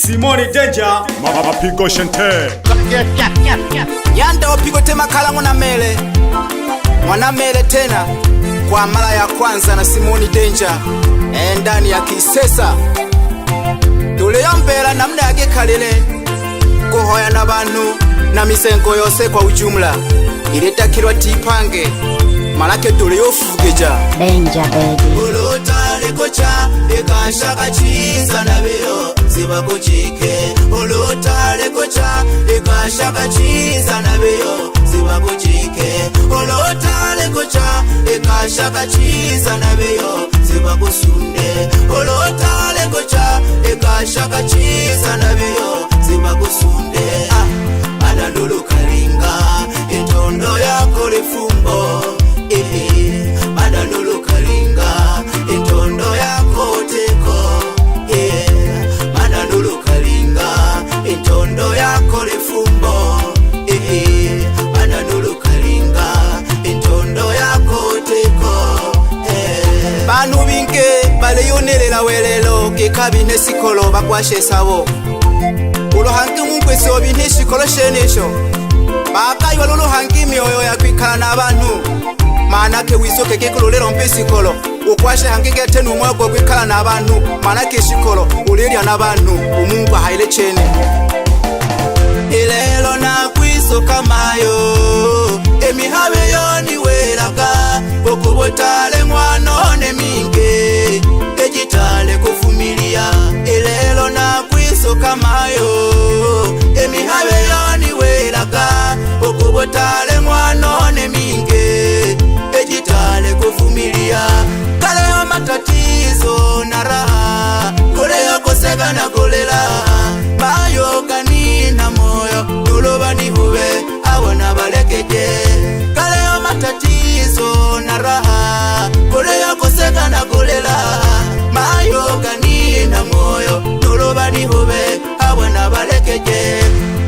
Simoni Danger Mapigo Shente Yanda opigo tema kala mwana mele tena kwa mara ya kwanza na Simoni Danger ndani ya Kisesa tuliyombera namna yake kalile kuhoya na bantu na misengo yose kwa ujumla iletakirwa tipange malake tuliyofugeja Danger baby ulutale kocha ikashaka chiza na biro ziba kuchike ulutale kocha ikashaka chiza na biro ziba kuchike ulutale kocha ikashaka chiza na biro ziba kusunde ulutale kocha ikashaka chiza na biro ziba kusunde anadulu kalinga intondo yako lifumbo Mananulu kalinga intondo yako teko Mananulu kalinga intondo yako lifumbo Mananulu kalinga intondo yako teko Banu binge baleyonela welelo kekabine sikolo bakwashe sabo Ulohangi munkwese obine sikolo shenesho Bakayi waluluhangi mioyo ya kwikala na bantu Manake wisoke kekulolero mpesikolo ukwashe hangige tenu mwako kwikala na bantu manake shikolo ulilia na bantu umungu haile chene ilelo na kwisoka mayo emihabe yoni welaka okubotale mwanone minge ejitale kufumilia ilelo na kwisoka mayo emihabe yoni welaka okubotale mwanone minge ejitale kufumilia kale wa matatizo na raha kule yokosega na kolela bayo kanina moyo nuloba ni hube awona balekeje kale wa matatizo na raha kule yokosega na kolela bayo kanina moyo nuloba ni hube awona balekeje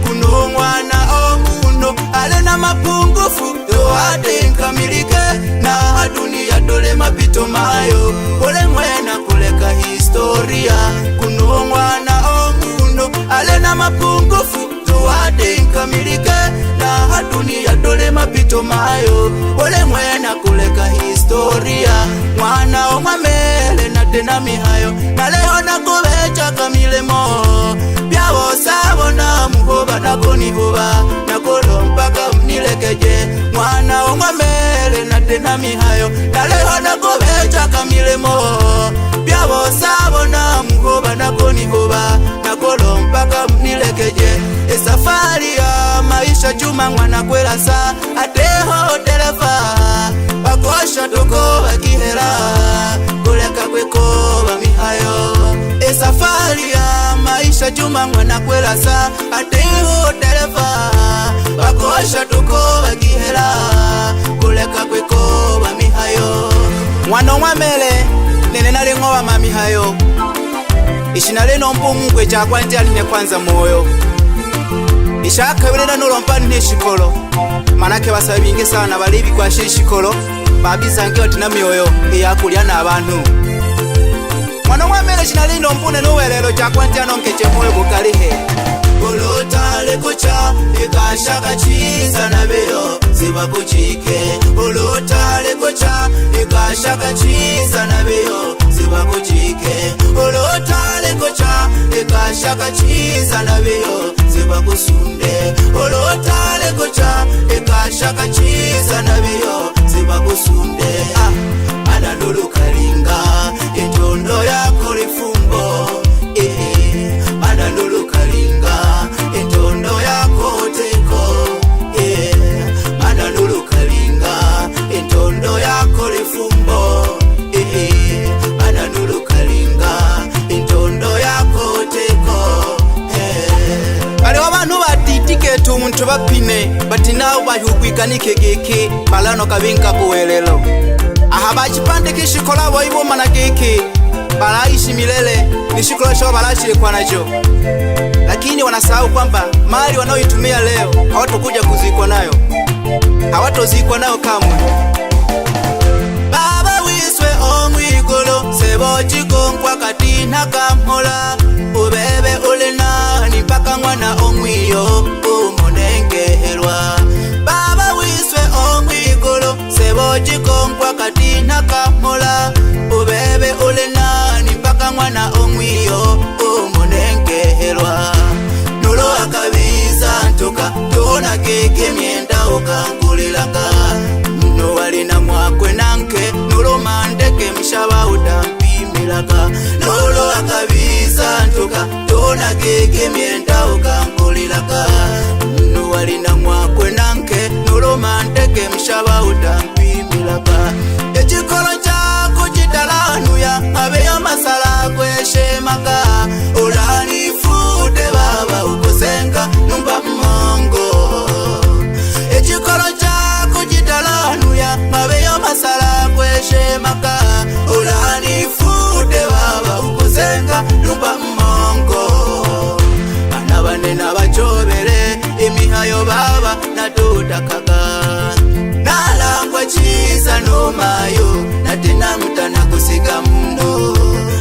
kuno mwana omuno alena mapungufu yoade nkamilike na dunia dole mapito mayo kule mwena kuleka historia kuno mwana omuno alena mapungufu yoade nkamilike na dunia dole mapito mayo kule mwena kuleka historia mwana omamele na tena mihayo na leo na kubecha kamilemo byabo sabo na muhoba na konihoba na kolo mpaka mnilekeje mwana omamele na tena mihayo na leo na kubecha kamilemo byabo sabo na muhoba na konihoba na kolo mpaka mnilekeje safari ya maisha chuma mwana kwela sa ateho telefa bakosha toko bakihera kuleka kwekoba mihayo safari ya maisha chuma mwana kwela sa ateho telefa bakosha toko bakihera kuleka kwekoba mihayo mwana mwamele nene nalingoba mamihayo ishinaleno mpumu kwe chakwanje aline kwanza moyo ishaka bilena nolompani neshikolo manake basaba binge sana balibi kwa shishikolo babizange batina myoyo eyakulya na abantu mwana mwamele shinalindo mpune nuwelelo chakwanje anonkeche moyo bukalihe ulutale kucha ikashaka chiza na beyo ziba kuchike ulutale kucha ikashaka chiza na beyo ziba kuchike ulutale kucha ikashaka chiza na beyo ziba kusunde ulutale kucha ikashaka chiza na beyo ziba kusunde anadulu kalinga intondo yako lifumbo anadulu kalinga intondo yako teko anadulu kalinga intondo yako lifumbo anadulu kalinga intondo yako teko bale abantu batitiketu umuntu bapine bati nawe bahugwikanike geke balano kabinka kuwelelo aha bachipande kishikola boibo mana geke balaishi milele nishikola shao balashire kwa nacho lakini wanasahau kwamba mali wanaoitumia leo hawatokuja kuzikwa nayo hawatozikwa nayo kamwe baba wiswe omwigolo sebo chikonkwa katina kamhola ubebe ulena manga tona keke mienda ukankulilaka mnu walina mwakwe nanke noloma nteke mshaba utampimilaka echikolo chako chitalanuya abeyo masala kweshemaka olanifude baba ukosenga numba mongo echikolo chako chitalanuya abeyo masala kweshemaka olanifude baba ukosenga numba mongo bana banena bachobere imihayo baba natutakaga nalangwa chiza nomayo natena mutana kusiga mno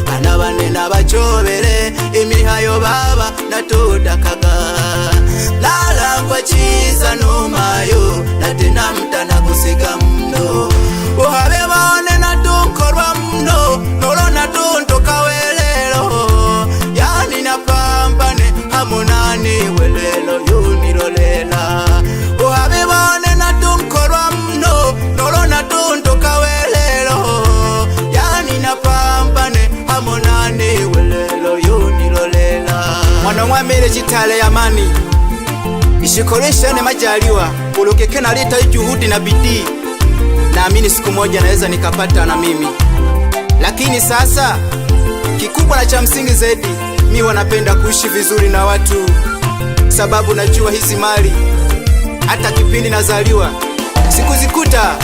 bana banena bachobere imihayo baba natutakaga nalangwa chiza nomayo natena mutana kusiga mno ohabe bane natunkorwa mno nolo natuntoka welelo yani napambane hamonani welelo yunilolela ohabe bane natunkorwa mno nolo natuntoka welelo yani napambane hamonani welelo yunilolela mwana mwamere chitale yamani ishikoreshane majaliwa ulokeke naleta juhudi na bidii naamini siku moja naweza nikapata na mimi. Lakini sasa kikubwa na cha msingi zaidi mimi wanapenda kuishi vizuri na watu, sababu najua hizi mali hata kipindi nazaliwa sikuzikuta.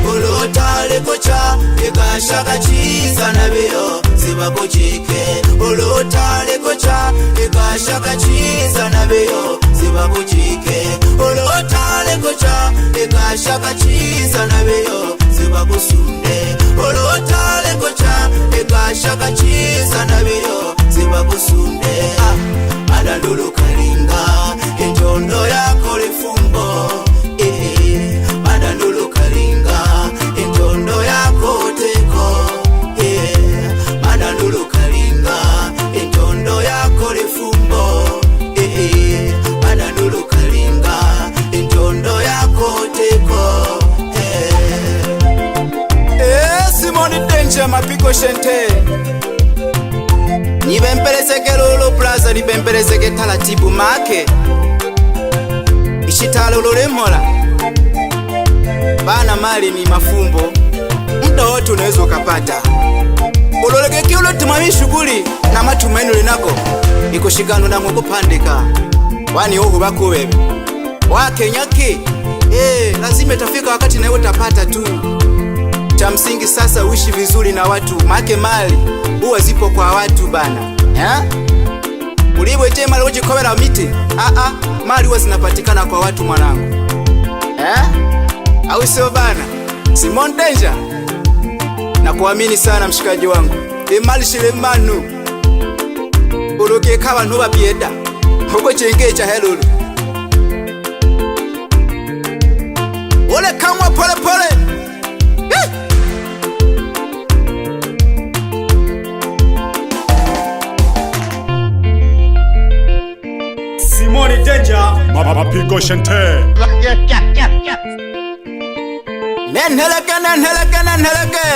Olotale kocha ekashaka chiza nabeyo zibakuchike olotale kocha ekashaka chiza nabeyo zibakuchike olotale kocha ekashaka chiza nabeyo zibakusunde olotale kocha ekashaka chiza nabeyo zibakusunde adandulu kalinga enjondo yako lifumbo adandulu kalinga enjondo yako teko adandulu kalinga enjondo yako lifumbo adandulu kalinga enjondo yako teko Simon Danger Mapiko Shente nibempelezeke lolo plaza nibempelezeke taratibu make ishitalo lolemola bana mali ni mafumbo muda wote unaweza ukapata ulolekeke ulotimami shughuli na matumaini linako ikushikano na kupandika wani uhu bakuwebe wakenyaki lazima itafika wakati nawe utapata tu. Cha msingi sasa uishi vizuri na watu make mali huwa zipo kwa watu bana ulibwe mali ujikobera miti mali huwa zinapatikana kwa watu mwanangu au sio bana? Simon Danger na kuamini sana mshikaji wangu imali shile manu ulokeka abantu babieda huko chenge cha helulu ole kamwa pole pole Simon Danger Mapiko Shente nenheleke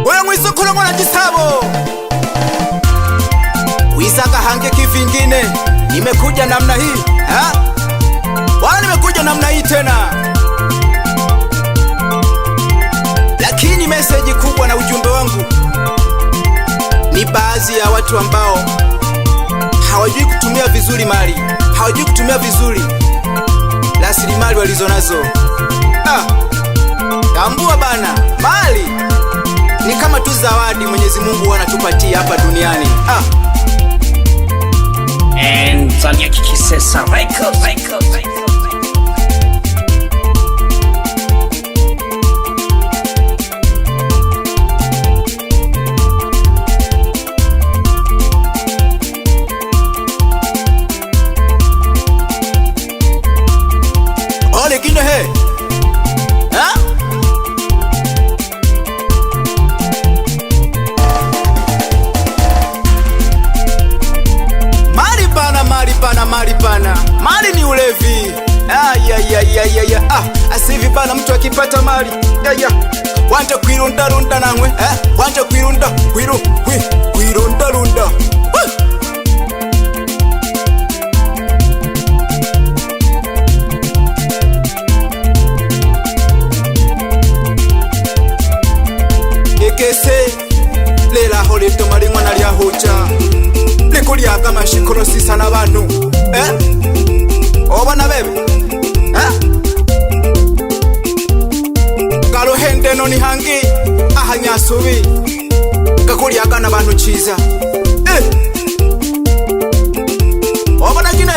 wewe mwisukulu mwana jisabo wisaka hange kivingine nimekuja namna hii wala nimekuja namna hii tena, lakini message kubwa na ujumbe wangu ni baadhi ya watu ambao hawajui kutumia vizuri mali, hawajui kutumia vizuri rasilimali walizonazo. Tambua bana, mali ni kama tu zawadi Mwenyezi Mungu anatupatia hapa duniani. Tania Kikisesa Records. Ole kino he mali pana, mali ni ulevi. Asivi bana, mtu akipata mali wanja kuirunda na mwe wanje kwirunda kwirunda runda ekese lela holeto malimwa na lya hocha likulyaga mashikolo sisa n'abantu obona bebe galohende noni hangi ahanyasubi gakulyaga n'abantu chiza obona kine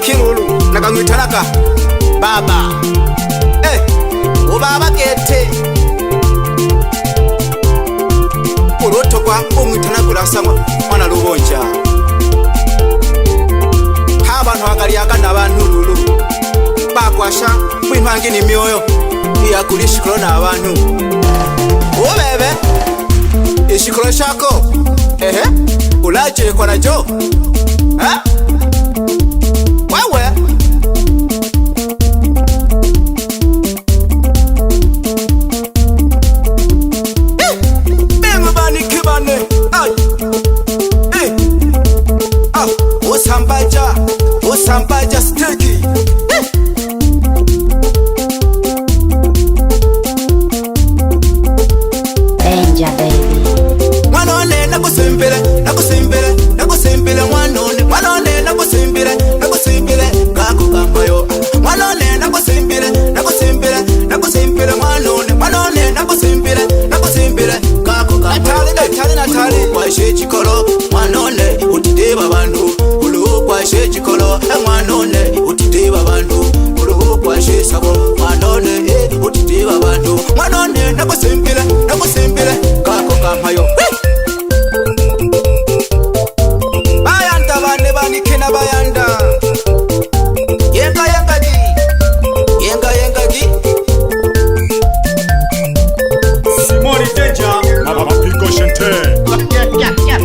Kirulu nakangwitanaka baba ubaba kete uroto kwa umwitanagura samwa mwana rubonja abantu hagaryaga n'abantu lulu bakwasha kwintwangi n'imyoyo iyakuri shikoro n'abantu ubebe ishikoro shako ulaje kwa najo wewe bengu bani kibane usambaja steki Danger baby mwanone nakusimbile mwanone nakusimbile kako kambayo mwanone nakusimbile mwanone nakusimbile kako kambayo natali kwashe chikolo mwanone utideba bantu ulu kwashe chikolo mwanone utideba bantu ulu kwashe sabo mwanone utideba bantu mwanone nakusimbile kako kambayo bayanda bane banikena bayanda yenga Simoni Danger, Mapiko Shante.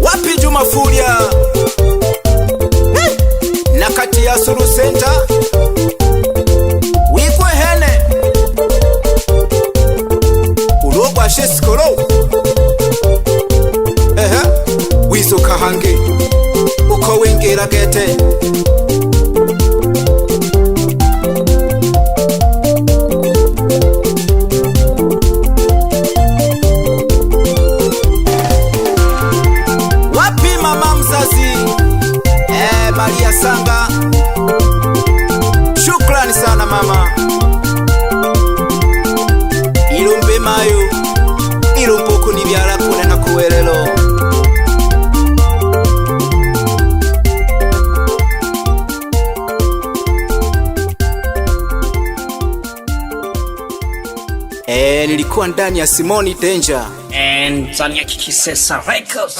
Wapi Juma Furia na kati ya Sulu Center wikwe hene ulogwa shesikolo wisoka hange uko wengera gete wapi mama mzazi Maria Sanga, shukrani sana mama. Ilumbe mayo ilumbuku nibyala kune na kuwelelo nilikuwa ndani ya Simoni Danger and Zania Kikisesa Records.